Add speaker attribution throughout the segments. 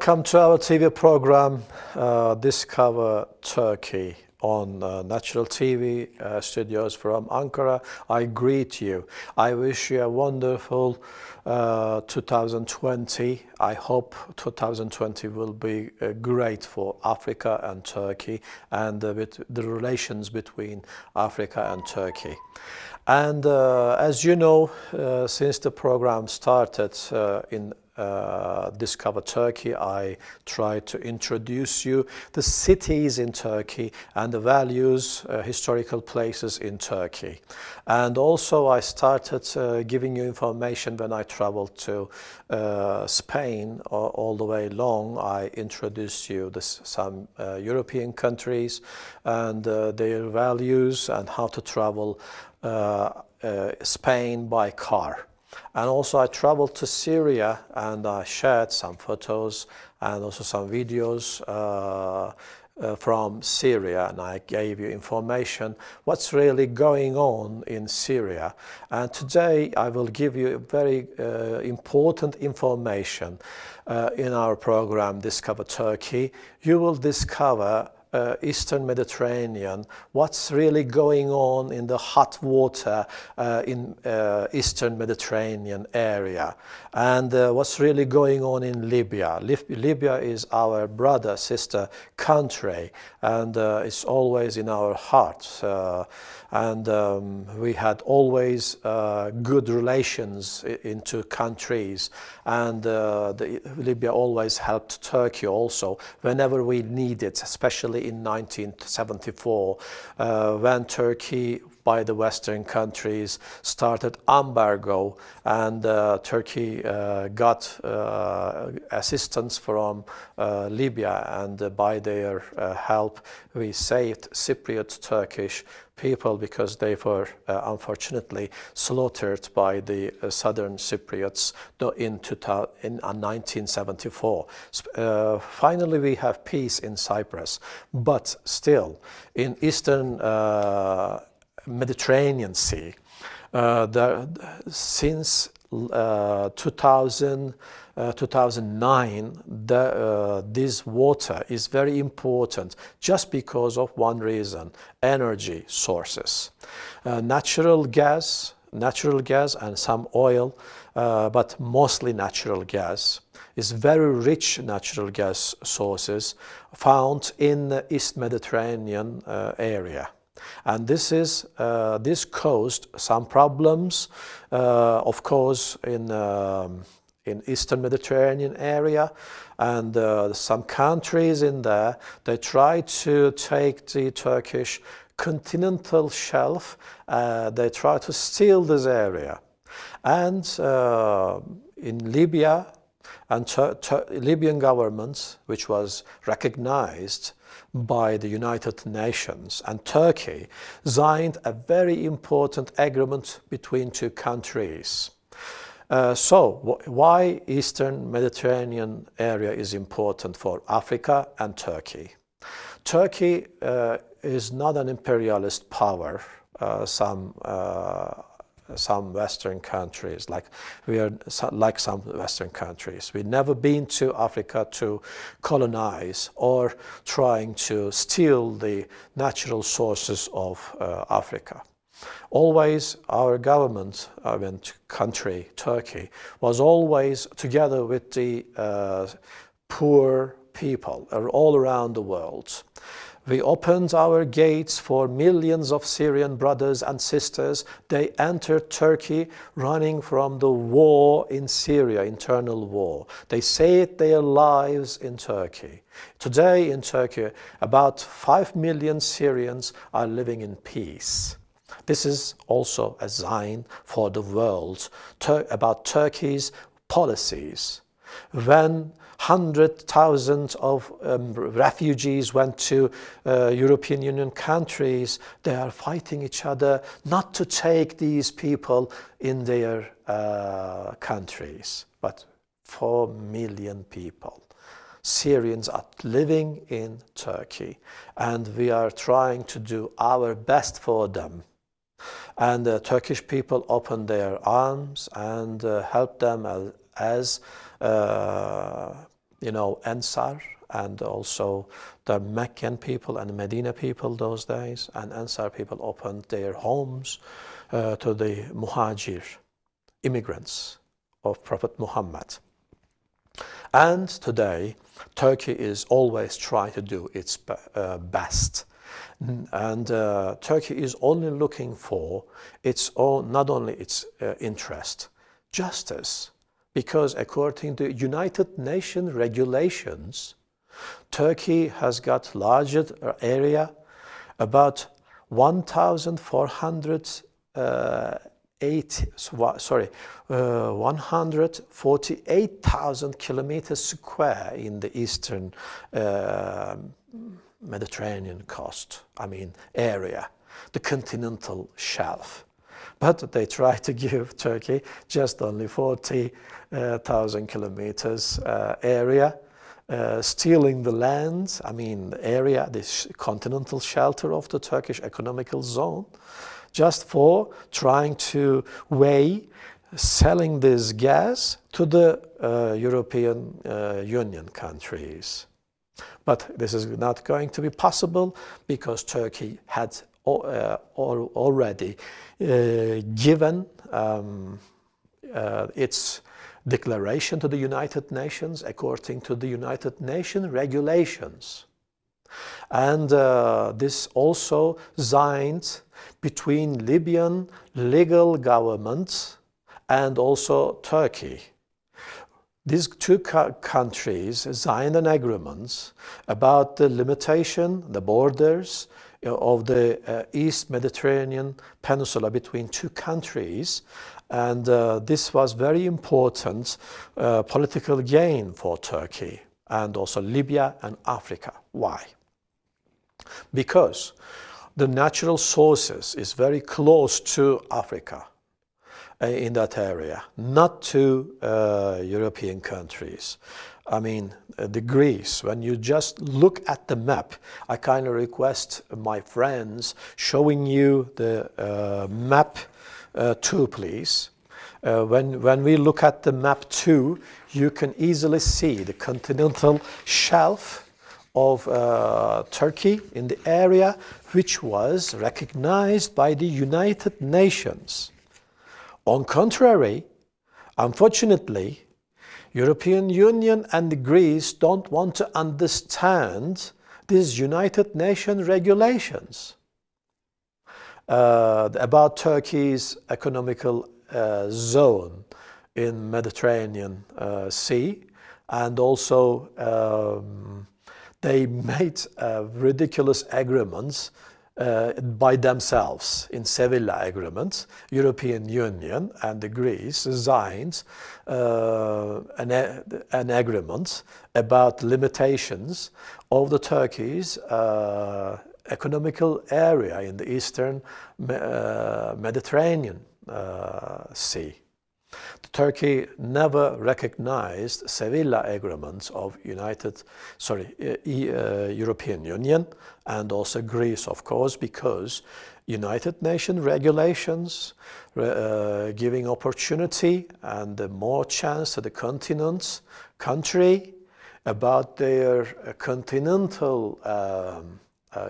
Speaker 1: Welcome to our TV program, Discover Turkey on Natural TV studios from Ankara. I greet you. I wish you a wonderful 2020. I hope 2020 will be great for Africa and Turkey and with the relations between Africa and Turkey. And as you know, since the program started in Discover Turkey, I try to introduce you the cities in Turkey and the values, historical places in Turkey. And also I started giving you information when I traveled to Spain all the way long. I introduced you some European countries and their values and how to travel Spain by car. And also I traveled to Syria and I shared some photos and also some videos from Syria, and I gave you information what's really going on in Syria. And today I will give you very important information in our program Discover Turkey. You will discover Eastern Mediterranean, what's really going on in the hot water in Eastern Mediterranean area, and what's really going on in Libya. Libya is our brother, sister country, and it's always in our hearts. And we had always good relations into countries, and Libya always helped Turkey also whenever we need it, especially in 1974 when Turkey by the Western countries started embargo, and Turkey got assistance from Libya, and by their help we saved Cypriot Turkish people because they were unfortunately slaughtered by the southern Cypriots in 1974. Finally we have peace in Cyprus, but still in Eastern Mediterranean Sea, since 2009, this water is very important just because of one reason: energy sources. Natural gas and some oil, but mostly natural gas, is very rich natural gas sources found in the East Mediterranean area. And this caused some problems, of course, in Eastern Mediterranean area, and some countries in there, they tried to take the Turkish continental shelf, they tried to steal this area. And in Libya, and Libyan government, which was recognized by the United Nations, and Turkey signed a very important agreement between two countries. So why Eastern Mediterranean area is important for Africa and Turkey? Turkey is not an imperialist power. Some Western countries, like some Western countries. We've never been to Africa to colonize or trying to steal the natural sources of Africa. Always our government, country, Turkey, was always together with the poor people all around the world. We opened our gates for millions of Syrian brothers and sisters. They entered Turkey running from the war in Syria, internal war. They saved their lives in Turkey. Today in Turkey, about 5 million Syrians are living in peace. This is also a sign for the world about Turkey's policies. When 100,000 of refugees went to European Union countries, they are fighting each other not to take these people in their countries, but 4 million people. Syrians are living in Turkey, and we are trying to do our best for them. And the Turkish people opened their arms and helped them as Ansar, and also the Meccan people and Medina people those days, and Ansar people opened their homes to the Muhajir, immigrants of Prophet Muhammad. And today, Turkey is always trying to do its best. And Turkey is only looking for its own, not only its interest, justice. Because according to United Nations regulations, Turkey has got larger area, about 148,000 kilometers square in the eastern Mediterranean coast, area, the continental shelf. But they try to give Turkey just only 40,000 kilometers area, stealing the land, the area, this continental shelter of the Turkish economical zone, just for trying to weigh selling this gas to the European Union countries. But this is not going to be possible because Turkey had already given its declaration to the United Nations according to the United Nations regulations. And this also signed between Libyan legal government and also Turkey. These two countries signed an agreement about the limitation, the borders of the East Mediterranean Peninsula between two countries. And this was very important political gain for Turkey and also Libya and Africa. Why? Because the natural sources is very close to Africa in that area, not to European countries. The Greece, when you just look at the map, I kindly request my friends showing you the map 2, please. When we look at the map 2, you can easily see the continental shelf of Turkey in the area, which was recognized by the United Nations. On contrary, unfortunately, European Union and Greece don't want to understand these United Nations regulations about Turkey's economical zone in Mediterranean Sea, and also they made ridiculous agreements by themselves in Seville Agreement. European Union and Greece signed an agreement about limitations of the Turkey's economical area in the eastern Mediterranean Sea. Turkey never recognized Seville agreements of European Union and also Greece, of course, because United Nations regulations giving opportunity and more chance to the country about their continental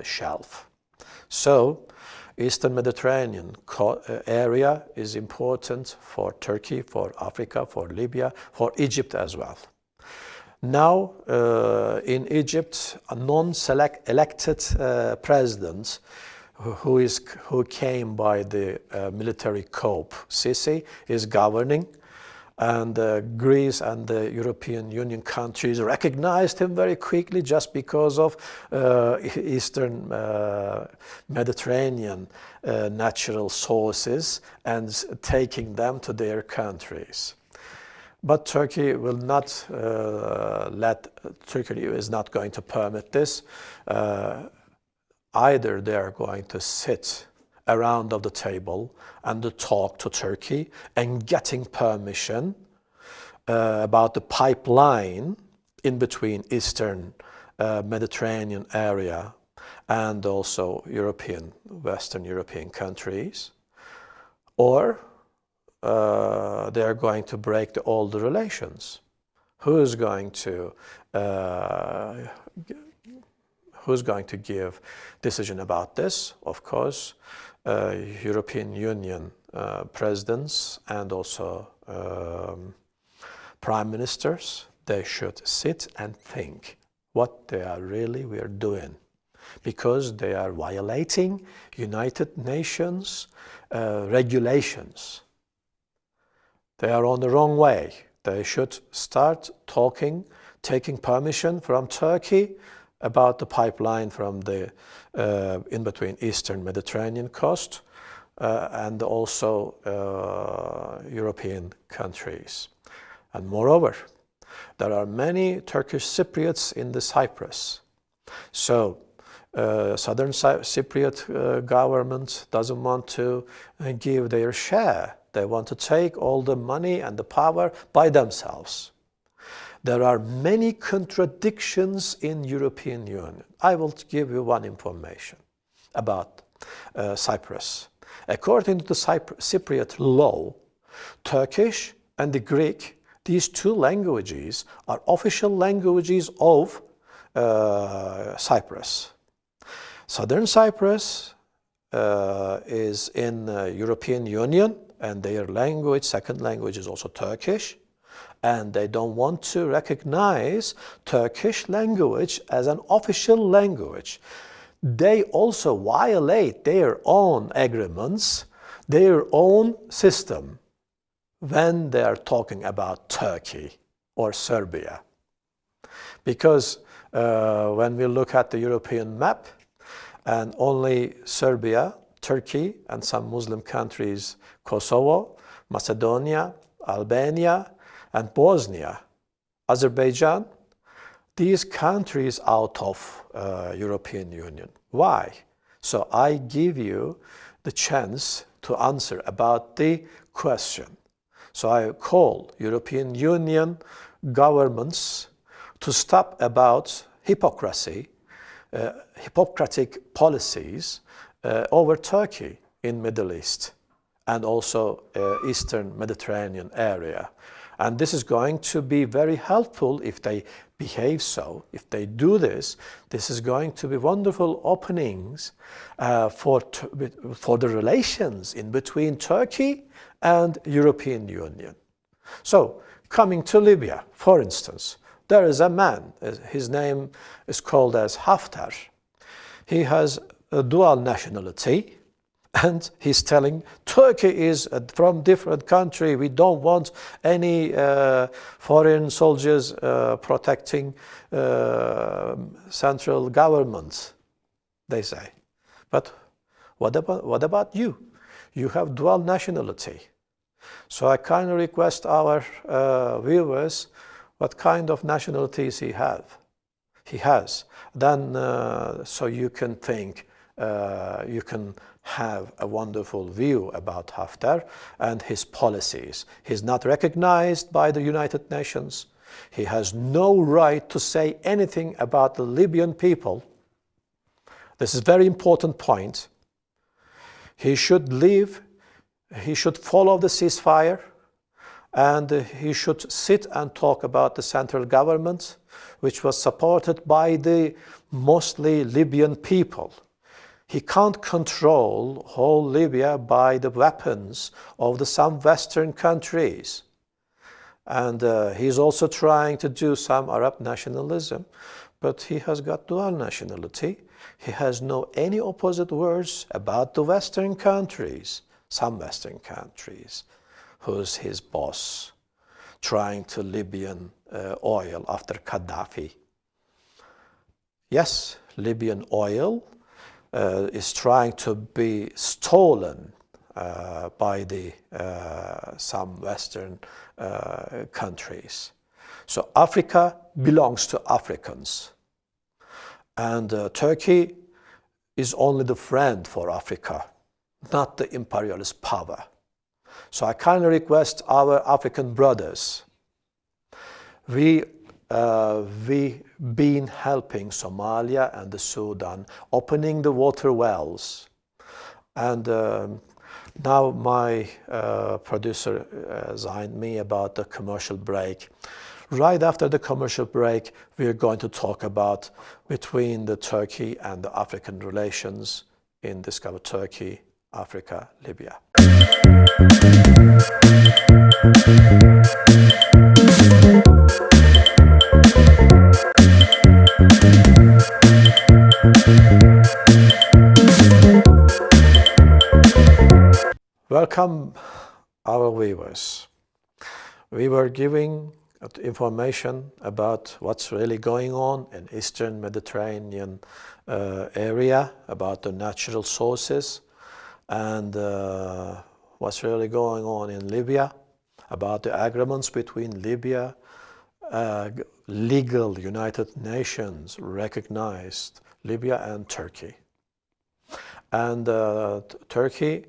Speaker 1: shelf. So, Eastern Mediterranean area is important for Turkey, for Africa, for Libya, for Egypt as well. Now, in Egypt, a non-elected president who came by the military coup, Sisi, is governing. And Greece and the European Union countries recognized him very quickly just because of Eastern Mediterranean natural sources and taking them to their countries. But Turkey will not Turkey is not going to permit this. Either they are going to sit around of the table and to talk to Turkey and getting permission about the pipeline in between Eastern Mediterranean area and also Western European countries, or they are going to break all the relations. Who's going to give decision about this? Of course, European Union presidents and also prime ministers. They should sit and think what we are doing, because they are violating United Nations regulations. They are on the wrong way. They should start talking, taking permission from Turkey about the pipeline from the in between Eastern Mediterranean coast and also European countries. And moreover, there are many Turkish Cypriots in the Cyprus. So Southern Cypriot government doesn't want to give their share. They want to take all the money and the power by themselves. There are many contradictions in European Union. I will give you one information about Cyprus. According to the Cypriot law, Turkish and the Greek, these two languages are official languages of Cyprus. Southern Cyprus is in European Union, and their language, second language, is also Turkish, and they don't want to recognize Turkish language as an official language. They also violate their own agreements, their own system, when they are talking about Turkey or Serbia. Because when we look at the European map, and only Serbia, Turkey, and some Muslim countries, Kosovo, Macedonia, Albania, and Bosnia, Azerbaijan, these countries out of European Union. Why? So I give you the chance to answer about the question. So I call European Union governments to stop about hypocrisy, Hippocratic policies over Turkey in Middle East and also Eastern Mediterranean area. And this is going to be very helpful if they behave so. If they do this, this is going to be wonderful openings for the relations in between Turkey and European Union. So, coming to Libya, for instance, there is a man, his name is called as Haftar. He has a dual nationality, and he's telling Turkey is from different country. We don't want any foreign soldiers protecting central government, they say. But what about you? You have dual nationality. So I kindly request our viewers what kind of nationalities he has. Then so you can think, you can have a wonderful view about Haftar and his policies. He's not recognized by the United Nations. He has no right to say anything about the Libyan people. This is a very important point. He should leave, he should follow the ceasefire, and he should sit and talk about the central government, which was supported by the mostly Libyan people. He can't control whole Libya by the weapons of some Western countries. And he's also trying to do some Arab nationalism, but he has got dual nationality. He has no any opposite words about the Western countries, some Western countries, who's his boss, trying to Libyan oil after Gaddafi. Yes, Libyan oil is trying to be stolen by some Western countries. So Africa belongs to Africans. And Turkey is only the friend for Africa, not the imperialist power. So I kindly request our African brothers, we been helping Somalia and the Sudan, opening the water wells. And now my producer assigned me about the commercial break. Right after the commercial break, we are going to talk about between the Turkey and the African relations in Discover Turkey, Africa, Libya. Welcome our viewers. We were giving information about what's really going on in Eastern Mediterranean area, about the natural sources, and what's really going on in Libya, about the agreements between Libya, legal United Nations recognized Libya and Turkey. And Turkey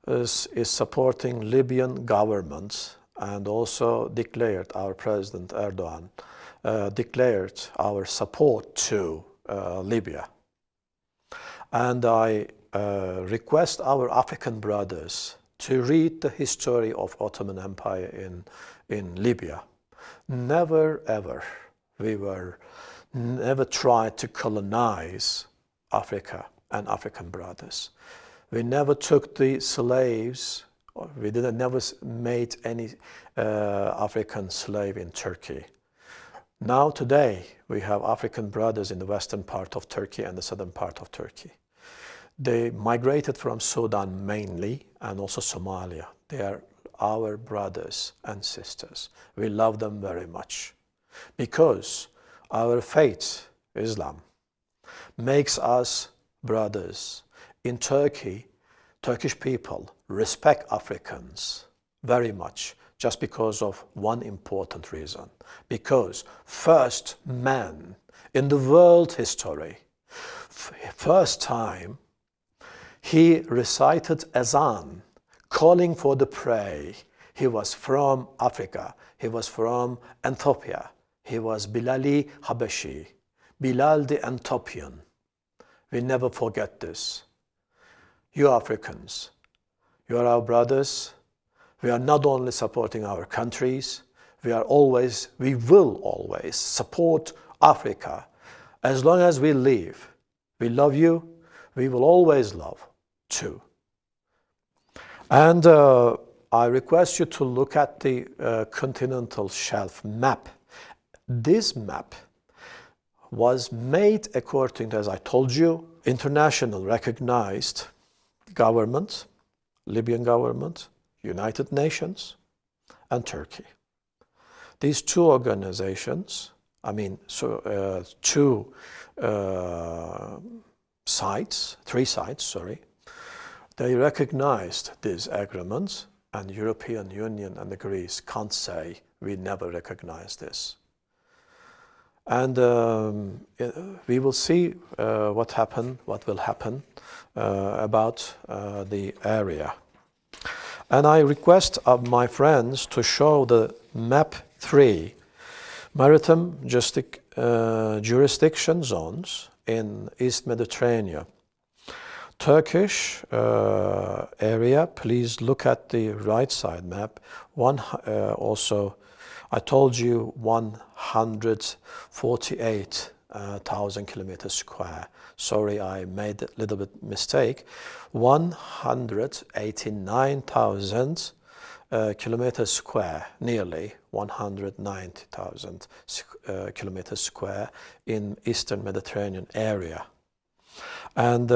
Speaker 1: is supporting Libyan government, and also declared, our President Erdogan declared our support to Libya. And I request our African brothers to read the history of Ottoman Empire in Libya. Never ever never tried to colonize Africa and African brothers. We never took the slaves, or we never made any African slave in Turkey. Now today we have African brothers in the western part of Turkey and the southern part of Turkey. They migrated from Sudan mainly, and also Somalia. They are our brothers and sisters. We love them very much because our faith, Islam, makes us brothers. In Turkey, Turkish people respect Africans very much just because of one important reason. Because first man in the world history, first time, he recited azan, calling for the prayer. He was from Africa. He was from Ethiopia. He was Bilali Habashi, Bilal the Ethiopian. We never forget this. You Africans, you are our brothers. We are not only supporting our countries, we will always support Africa. As long as we live, we love you, we will always love too. And I request you to look at the continental shelf map. This map was made according to, as I told you, international recognized government, Libyan government, United Nations, and Turkey. These two organizations, three sides, sorry, they recognized these agreements, and the European Union and the Greece can't say we never recognized this. And we will see what will happen about the area. And I request of my friends to show the map 3, maritime jurisdiction zones in East Mediterranean. Turkish area, please look at the right side map. Also, I told you 148,000 kilometers square. Sorry, I made a little bit mistake. 189,000 kilometers square, nearly 190,000 kilometers square in Eastern Mediterranean area. And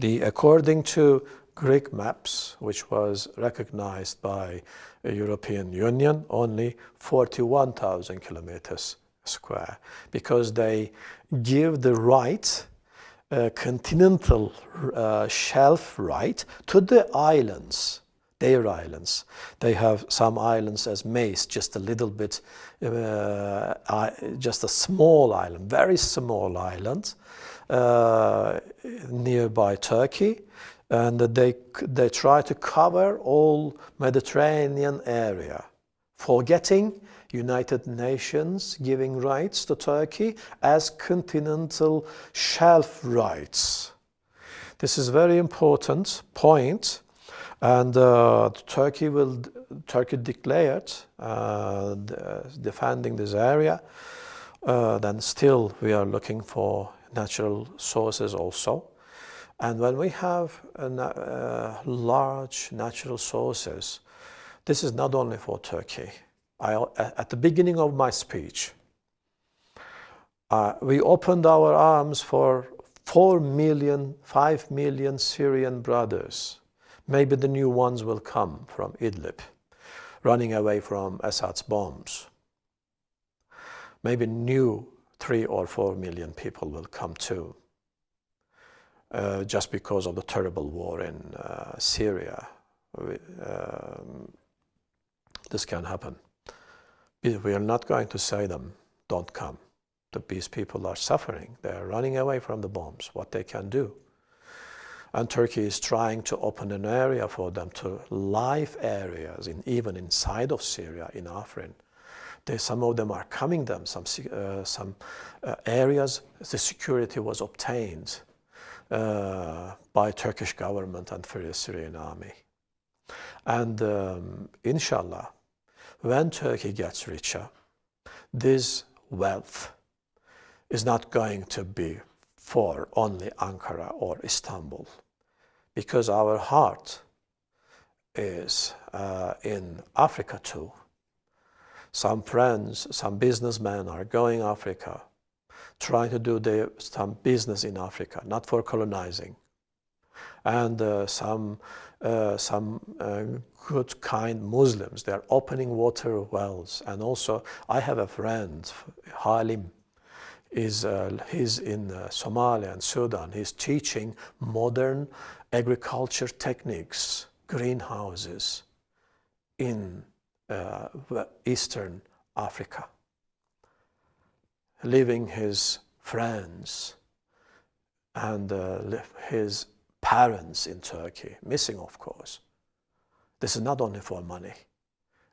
Speaker 1: according to Greek maps, which was recognized by the European Union, only 41,000 kilometers square, because they give the right, continental shelf right to the islands, their islands. They have some islands as Mace, just a little bit, just a small island, very small island, nearby Turkey, and they try to cover all Mediterranean area, forgetting United Nations giving rights to Turkey as continental shelf rights. This is very important point, And Turkey declared defending this area. Then still we are looking for natural sources also. And when we have large natural sources, this is not only for Turkey. At the beginning of my speech, we opened our arms for 4 million, 5 million Syrian brothers. Maybe the new ones will come from Idlib, running away from Assad's bombs. Maybe new 3 or 4 million people will come too, just because of the terrible war in Syria. This can happen. We are not going to say them, don't come. These people are suffering. They are running away from the bombs, what they can do. And Turkey is trying to open an area for them to live areas, even inside of Syria, in Afrin. Some of them are coming them, some areas, the security was obtained by Turkish government and for the Syrian army. And inshallah, when Turkey gets richer, this wealth is not going to be for only Ankara or Istanbul, because our heart is in Africa too. Some friends, some businessmen are going Africa, trying to do some business in Africa, not for colonizing. And some good, kind Muslims, they are opening water wells. And also, I have a friend, Halim, he's in Somalia and Sudan. He's teaching modern agriculture techniques, greenhouses in Eastern Africa, leaving his friends and his parents in Turkey, missing of course. This is not only for money,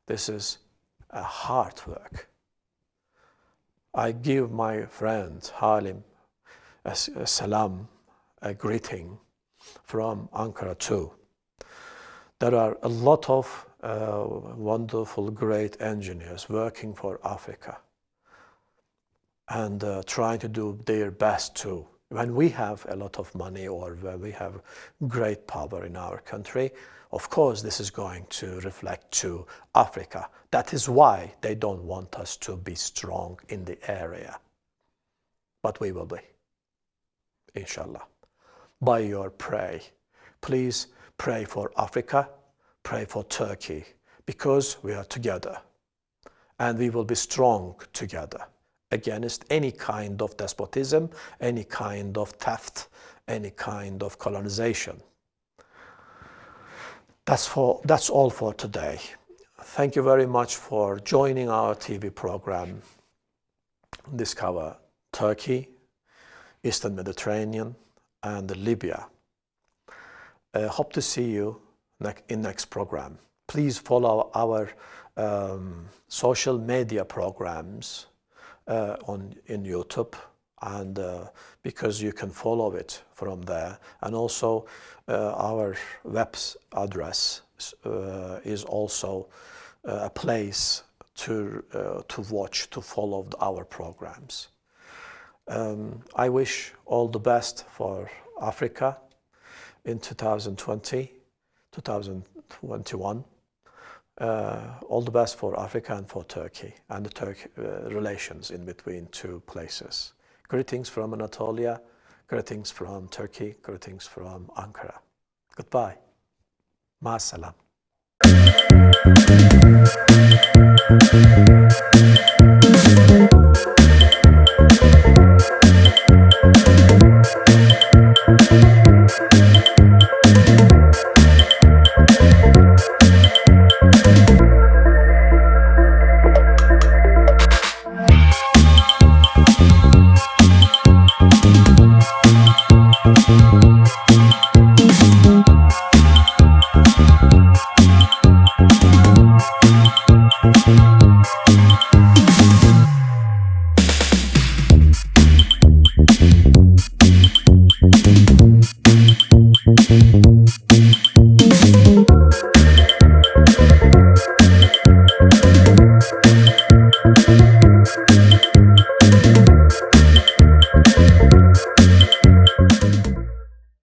Speaker 1: this is a hard work. I give my friend Halim a salam, a greeting from Ankara too. There are a lot of wonderful, great engineers working for Africa and trying to do their best too. When we have a lot of money or when we have great power in our country, of course this is going to reflect to Africa. That is why they don't want us to be strong in the area. But we will be, inshallah. By your prayer, please pray for Africa, pray for Turkey, because we are together and we will be strong together against any kind of despotism, any kind of theft, any kind of colonization. That's all for today. Thank you very much for joining our TV program, Discover Turkey, Eastern Mediterranean, and Libya. Hope to see you in next program. Please follow our social media programs in YouTube, and because you can follow it from there. And also our web address is also a place to watch, to follow our programs. I wish all the best for Africa in 2020, 2021. All the best for Africa and for Turkey and the relations in between two places. Greetings from Anatolia, greetings from Turkey, greetings from Ankara. Goodbye. Ma salam.